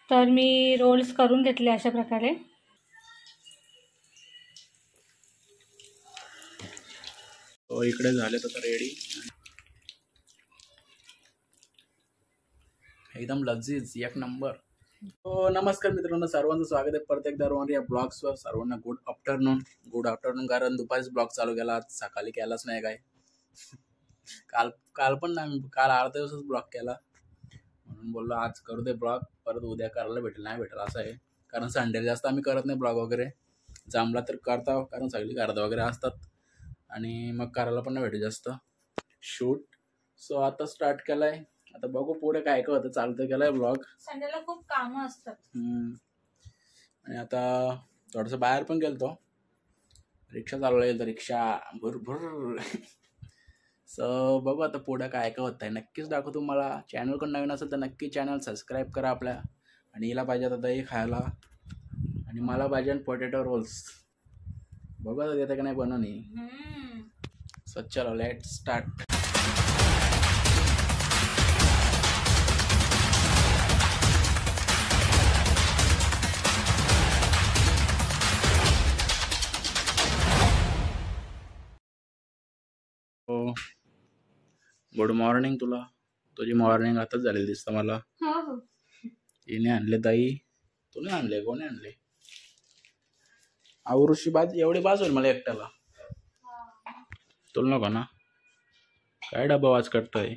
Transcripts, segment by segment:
तर मी रोल्स करून घेतले अशा प्रकारे. इकडे झाले तर रेडी, एकदम लजीज एक नंबर. नमस्कार मित्रांनो, सर्वांचं स्वागत आहे परत एकदा रोहन या ब्लॉग्सवर. सर्वांना गुड आफ्टरनून. कारण दुपारीच ब्लॉग चालू केला, आज सकाळी केलाच नाही काय. काल पण नाही, काल अर्ध्या दिवसच ब्लॉग केला, म्हणून बोललो आज करू दे ब्लॉग, परत उद्या करायला भेटेल नाही भेटेल असं आहे. कारण संडे जास्त आम्ही करत नाही ब्लॉग वगैरे, जमला तर करता, कारण सगळी गर्दा वगैरे असतात आणि मग करायला पण नाही भेटेल जास्त शूट. सो आता स्टार्ट केलाय, आता बघू पुढे काय काय होतं. चालतं केलाय ब्लॉग. संडेला खूप कामं असतात. आणि आता थोडंसं बाहेर पण गेलतो, रिक्षा चालवला गेलो, रिक्षा भरभर. सो बघू आता पुढे काय काय होत आहे, नक्कीच दाखवतो तुम्हाला. चॅनल पण नवीन असेल तर नक्की चॅनल सबस्क्राईब करा आपल्या. आणि हिला पाहिजे आता दही खायला, आणि मला पाहिजे पोटॅटो रोल्स. बघू आता येतं का नाही बनवणी. सो चलो लेट स्टार्ट. गुड मॉर्निंग तुला. तुझी मॉर्निंग आताच झालेली दिसतं मला. हिने आणले दही, तुला आणले, कोणी आणले? आवरुषी बाज एवढी बाज होईल मला एकट्याला, तुला नको ना? काय डबा वाज करतोय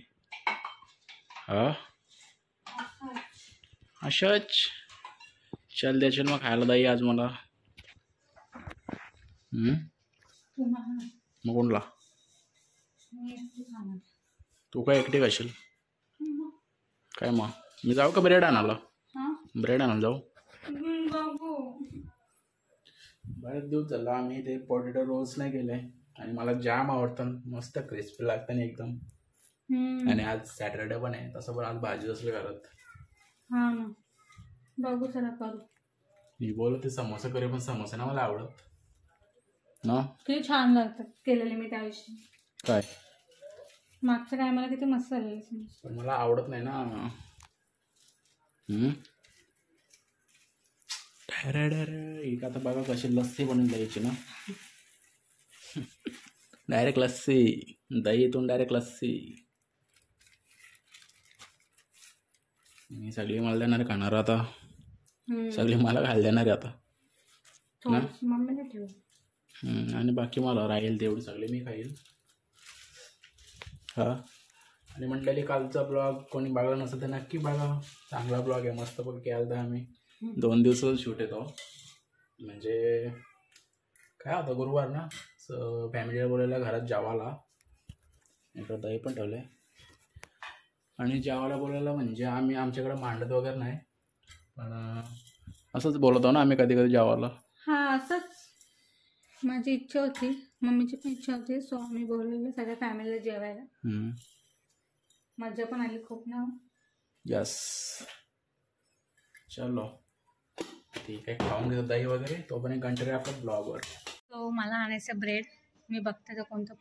हा? अशाच चल द्यायचे मग खायला दही आज मला. मग कोणला? तू काय एकटी खाशील काय? मग मी जाऊ का ब्रेड आणायला? ब्रेड आणायला जाऊ. बरेच दिवस झाला आम्ही ते पोटॅटो रोल्स नाही केले, आणि मला जाम आवडतं, मस्त क्रिस्पी लागतं ना एकदम. आणि आज सॅटरडे पण आहे, तसं पण आज भाजी असली घरात. बघू चला करू. मी बोलत ते समोसा करे, पण समोसा ना मला आवडत ना. किती छान लागतात केलेले मी त्या दिवशी. काय मागच्या काय मला किती मस्त झालेलं, पण मला आवडत नाही ना. एक आता बघा कशी लस्सी बनवून द्यायची ना. डायरेक्ट लस्सी, दहीतून डायरेक्ट लस्सी. मी सगळी मला देणार खाणार आता, सगळी मला खायला देणार आहे आता मम्मीने ठेव. आणि बाकी मला राहील तेवढी सगळी मी खाईल. हा, आणि मंडळी कालचा ब्लॉग कोणी बघला नसेल तर नक्की बघा, चांगला ब्लॉग आहे, मस्त पण केला तर आम्ही 2 दिवसाचा शूट येतो. म्हणजे काय होतं, गुरुवार ना, फॅमिलीला बोलायला घरात जेवायला, इकडं दही पण ठेवलं आहे. आणि जेवायला बोलायला म्हणजे आम्ही आमच्याकडे मांडत वगैरे नाही, पण असंच बोलतो ना आम्ही कधी कधी जेवायला. असंच माझी इच्छा होती, मम्मीची पण इच्छा होती, सो आम्ही बोललेलो सगळ्या फॅमिलीला जेवायला. मजा पण आली खूप ना. यस, चलो ठीक आहे, खाऊन घेतो दही वगैरे, तो पण एक कंटिन्यू आपल्या ब्लॉगवर. तो मला आणायचं ब्रेड, मी बघते तर कोणतं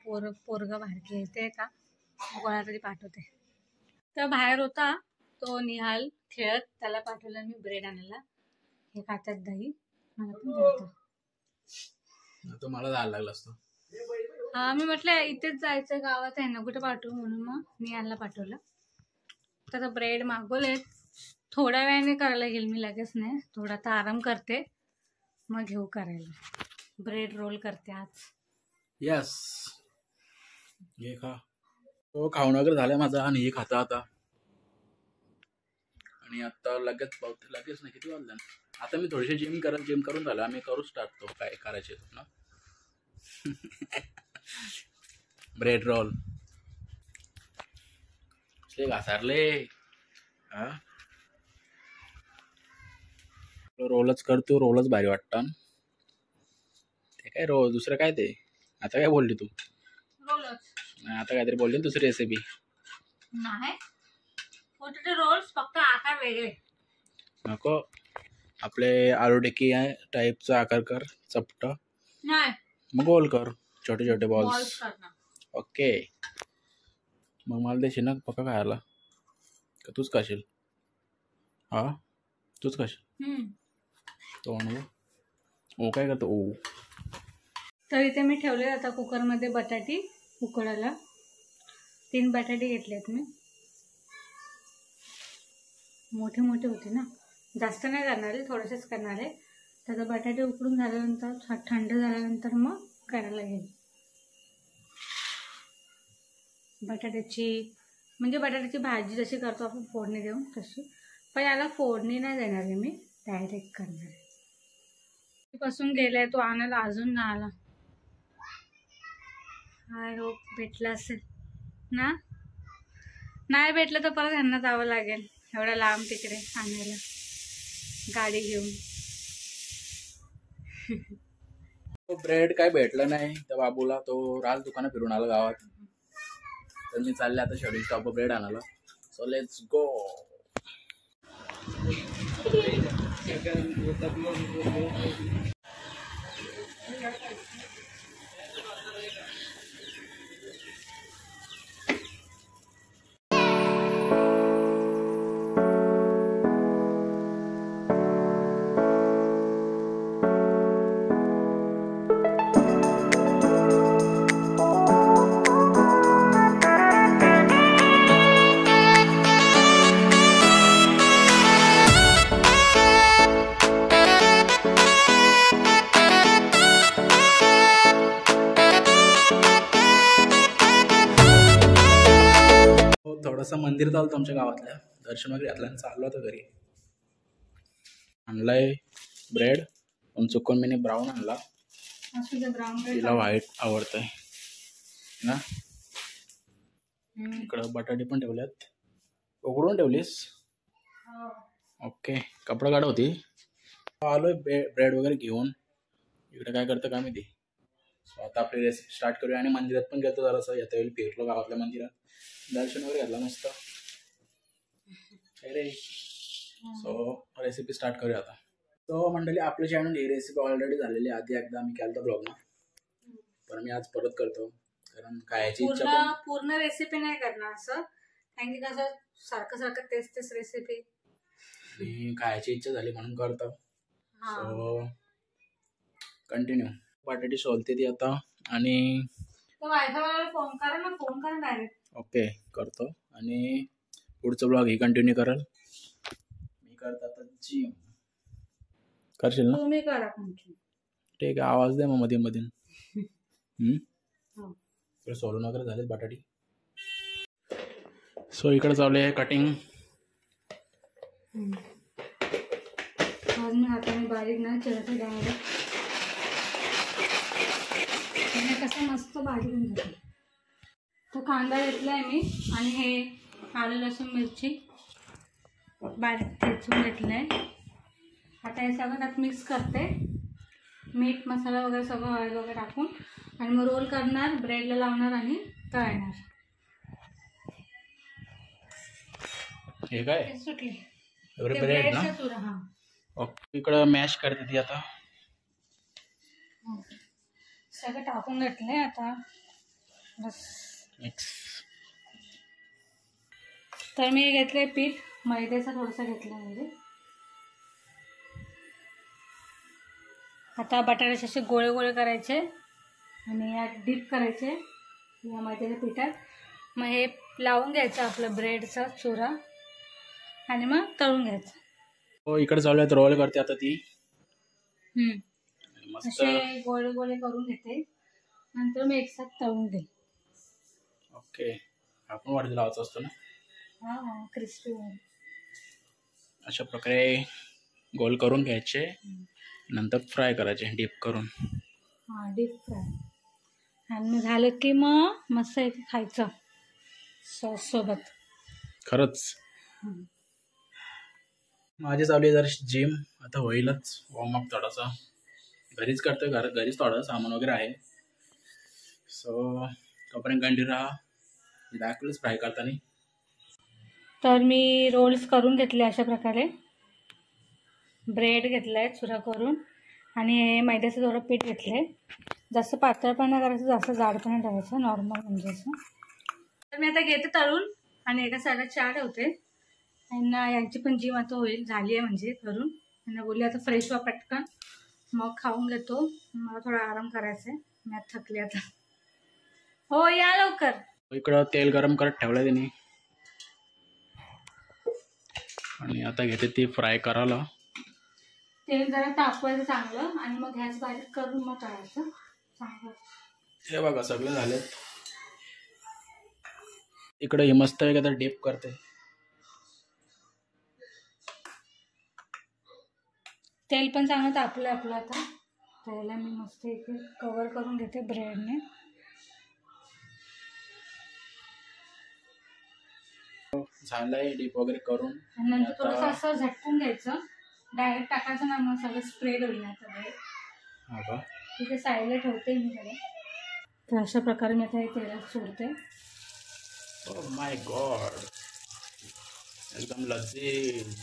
पोरगं बाहेर येते का, गोळा तरी पाठवते. तर बाहेर होता तो निहाल खेळत, त्याला पाठवलं मी ब्रेड आणायला. हे खातात दही, मला पण द्यायचं. तो मला जायला लागला असतो. मी म्हटलं इथेच जायचं, गावात आहे ना, कुठे पाठवू, म्हणून मग निहालला पाठवलं. तर ब्रेड मागवले, थोड्या वेळाने करायला घेईल मी, लगेच नाही, थोडा तर आराम करते मग घेऊ करायला. ब्रेड रोल करते आज. यस, हे खा. तो खाऊन वगैरे झालाय माझा, आणि हे खाता आता. आणि आता लगेच नाही, किती वाजलं आता, मी थोडीशी जिम करून झालं, आम्ही करू स्टार्ट. तो काय करायचे ना. ब्रेड रोल घासारले. हा, रोलच करतो, रोलच भारी वाटतं. ते काय दुसरं काय ते, आता काय बोलली तू? रोलच. आता काहीतरी बोलली ना दुसरी रेसिपी. नाही, पोटॅटो रोल्स, फक्त आकार वेगळे. नको, आपले आलू टिक्की टाईपचा आकार कर, चपटा. नाही, मग गोल कर, छोटे छोटे बॉल्स. ओके, मग मला देशील ना पक्का खायला, का तूच खाशील? हा, तूच कशा तो ओ काय करतो ओ. तर इथे मी ठेवले आता कुकरमध्ये बटाटी उकडायला. 3 बटाटे घेतलेत मी. मोठे मोठे होते ना, जास्त नाही करणार आहे, थोडेसेच करणार आहे. तर बटाटे उकडून झाल्यानंतर थंड झाल्यानंतर मग करायला घेईल. बटाट्याची भाजी जशी करतो आपण फोडणी देऊन तशी, पण याला फोडणी नाही देणार आहे मी, डायरेक्ट करणार आहे. पासून गेलाय तो आणायला, अजून नाही आला. आय होप भेटला असेल ना. नाही भेटलं तर परत ह्यांना जावं लागेल एवढा लांब तिकडे आणायला गाडी घेऊन. ब्रेड काय भेटलं नाही त्या बाबूला, तो राज दुकानं फिरून आला गावात. तर मी चालले आता शेड्यूल स्टॉप ब्रेड आणायला. So let's go. थोडंसं मंदिर चालतं आमच्या गावातल्या, दर्शन वगैरे घातलं चाललो होतं घरी. आणलाय ब्रेड, पण चुकून मी ब्राऊन आणला. तिला व्हाईट आवडतंय ना. इकडं बटाटे पण ठेवल्यात. उघडून ठेवलीस? ओके. कपडा काढ होती. आलोय ब्रेड वगैरे घेऊन. इकडे काय करतं का मी ते. सो आता आपली रेसिपी स्टार्ट करूया. आणि मंदिरात पण गेलो जरासं, येता वेळी फिरलो गावातल्या मंदिरात, दर्शन वगैरे घातलं मस्त. रे सो रेसिपी स्टार्ट करूया आता. सो मंडळी, आपल्या चॅनल ही रेसिपी ऑलरेडी झालेली आधी एकदा मी केलं ब्लॉग ना, पण मी आज परत करतो कारण खायची इच्छा. पूर्ण रेसिपी नाही करणार असं, कारण की कसं सारखं तेच रेसिपी आणि खायची इच्छा झाली म्हणून करतो. So continue. बटाटी सोलते ती आता. आणि वायफायला फोन करा डायरेक्ट. ओके करतो. आणि पुढचं ब्लॉग ही कंटिन्यू कराल. मी करतो आता जिम. करशील ना? तुम्ही करा. ठीक आहे, आवाज दे मग मध्ये मध्ये. सोलून वगैरे झालेत बटाटी. सो इकडे चालू आहे कटिंग. आज मी हाताने बारीक नाही चिरते डायरेक्ट, कसं मस्त बारीक होऊन जाते. तो कांदा घेतलाय मी, आणि हे आलं लसूण मिरची बारीक ठेचून घेतलंय. आता हे सगळं त्यात मिक्स करते, मीठ मसाला वगैरे सगळं ऑइल वगैरे टाकून, आणि मग रोल करणार, ब्रेडला लावणार आणि तळणार. हे काय सुटली ब्रेड ना. हा ओके. इकडं मॅश करते ती आता. सगळं टाकून घेतलंय आता बस मिक्स. तर मी घेतलंय पीठ मैद्याचं, थोडंसं घेतलं म्हणजे. आता बटाट्याचे असे गोळे गोळे करायचे आणि यात डीप करायचे या मैद्याच्या पिठात. मग हे लावून घ्यायचं आपलं ब्रेडचा चुरा, आणि मग तळून घ्यायचं. हो, इकडे चालू आहे रोल करते आता ती. असे गोळे गोळे करून घेते, नंतर मी एक साथ तळून घेईल. ओके. आपण वाढीला लावायचं असतो ना. हा, क्रिस्पी. अशा प्रकारे गोल करून घ्यायचे, नंतर फ्राय करायचे डीप करून. हा, डीप फ्राय. आणि मग झालं की मग मस्त आहे खायचं सॉस सोबत. खरंच माझी चालू आहे जरा जिम. आता होईलच वॉर्मअप थोडासा. घरीच करतोय, घरीच थोडं सामान वगैरे आहे. सो तोपर्यंत कंटिन्यू राहा. दाखवलंच फ्राय करताना. तर मी रोल्स करून घेतले अशा प्रकारे. ब्रेड घेतला आहे चुरा करून, आणि हे मैद्याचं थोडं पीठ घेतलं आहे. जास्त पातळ पण नाही करायचं, जास्त जाड पण नाही ठेवायचं, नॉर्मल म्हणजे असं. तर मी आता घेते तळून, आणि एका साईडला चहा ठेवते. यांची पण जिम आता होईल झाली आहे म्हणजे करून. त्यांना बोलली आता फ्रेश व्हा पटकन, मग खाऊन घेतो, मला थोडा आराम करायचा आहे, मी आता थकली आता. हो या लवकर. इकडं तेल गरम करत ठेवलं त्यांनी आणि आता घेते ती फ्राय करायला. तेल जरा तापवायचं चांगलं आणि मग गॅस बारीक करून मग तळायचं चांगलं. हे बघा सगळे झालेत. इकडे हे मस्त आहे का डीप करते. तेल पण चांगलं तापलं आपलं आता. त्याला मी मस्त इथे कवर करून घेते ब्रेडने. झालंय डीप वगैरे करून. आणि नंतर थोडंसं असं झटकून घ्यायचं, डायरेक्ट टाकायचं ना, मग सगळं स्प्रेड होईल ना ब्रेड. हा का, तिथे साईडला ठेवते मी सगळं. तर अशा प्रकारे मी आता हे तेलात सोडते. ओह माय गॉड, एकदम लजीज.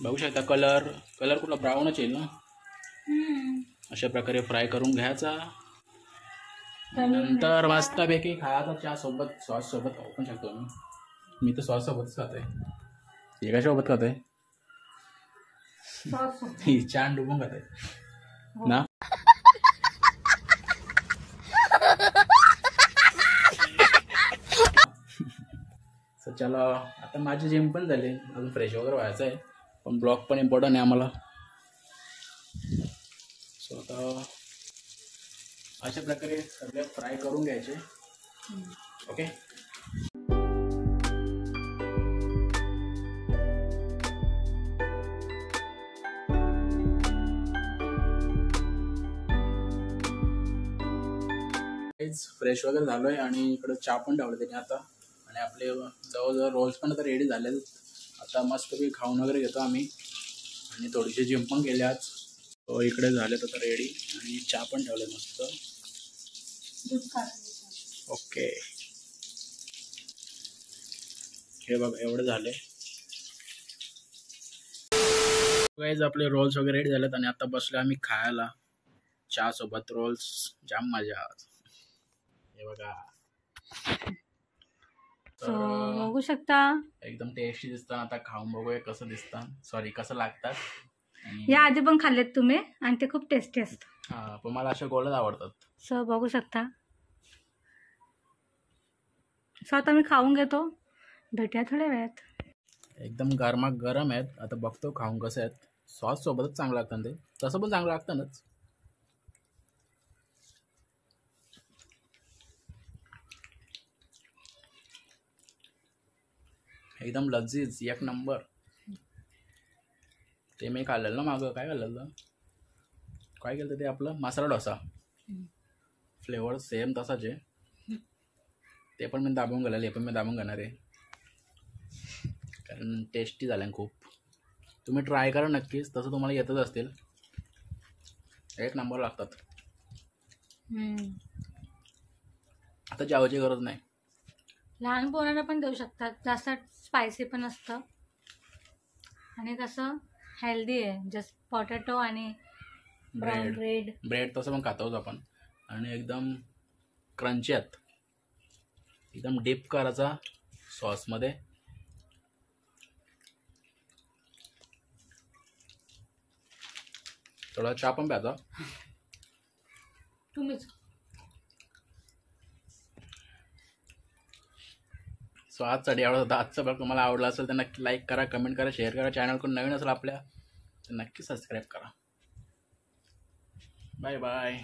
बघू शकता कलर कुठला ब्राऊनच येईल ना. अशा प्रकारे फ्राय करून घ्यायचा. नंतर मस्तपैकी खायचा चहा सोबत, सॉस सोबत खाऊ पण शकतो मी तर सॉस सोबतच खातोय. हे कशा सोबत खातोय, छान डुबून खातोय ना. चला आता माझी जिम पण झाली, अजून फ्रेश वगैरे व्हायचं आहे, पण ब्लॉग पण इम्पॉर्टंट आहे आम्हाला. सो आता अशा प्रकारे सगळे फ्राय करून घ्यायचे. ओके, फ्रेश वगैरे झालोय आणि इकडं चहा पण ठेवलं त्याने आता. आणि आपले जवळजवळ रोल्स पण आता रेडी झाले. आता मस्तपैकी खाऊन वगैरे घेतो आम्ही आणि थोडीशी जिम पण केली आज. तो इकडे झालेत आता रेडी आणि चहा पण ठेवले मस्त. ओके, हे बघा एवढे झाले गाईज. आपले रोल्स वगैरे रेडी झालेत आणि आता बसलो आम्ही खायला चहा सोबत रोल्स. जाम मजा. हे बघा बघू शकता एकदम टेस्टी दिसतात. आता खाऊन बघूया कसं दिसतात, सॉरी कसं लागतात. या आधी पण खाल्लेत तुम्ही आणि ते खूप टेस्टी असतात. हा, पण मला अशा गोडच आवडतात. सो बघू शकता. सो आता मी खाऊन घेतो, भेटूया थोड्या वेळात. एकदम गरम आहेत. आता बघतो खाऊन कसं आहेत. सॉस सोबतच चांगलं लागतं ते, तसं पण चांगलं लागतातच. एकदम लजीज, एक नंबर. ते मी खाल्लेलं ना मागं, काय खाल्लेलं, काय केलं ते आपलं मसाला डोसा. फ्लेवर सेम तसाच आहे. ते पण मी दाबून घालेलं, हे पण मी दाबून घेणार आहे कारण टेस्टी झालं खूप. तुम्ही ट्राय करा नक्कीच, तसं तुम्हाला येतच असतील. एक नंबर लागतात. आता जेवायची गरज नाही. लहान पोरांना पण देऊ शकतात, जास्त स्पायसी पण असतं आणि कसं हेल्दी आहे. जस्ट पोटॅटो आणि ब्रेड तसं पण खातोच आपण. आणि एकदम क्रंची आहेत. एकदम डीप करायचा सॉसमध्ये. थोडा चहा पण प्यायचा तुम्हीच. सो आजचा डे आवडत होता. आजचा ब्लॉग तुम्हाला आवडला असेल तर नक्की लाईक करा, कमेंट करा, शेअर करा. चॅनल कोण नवीन असेल आपल्या तर नक्की सबस्क्राईब करा. Bye bye.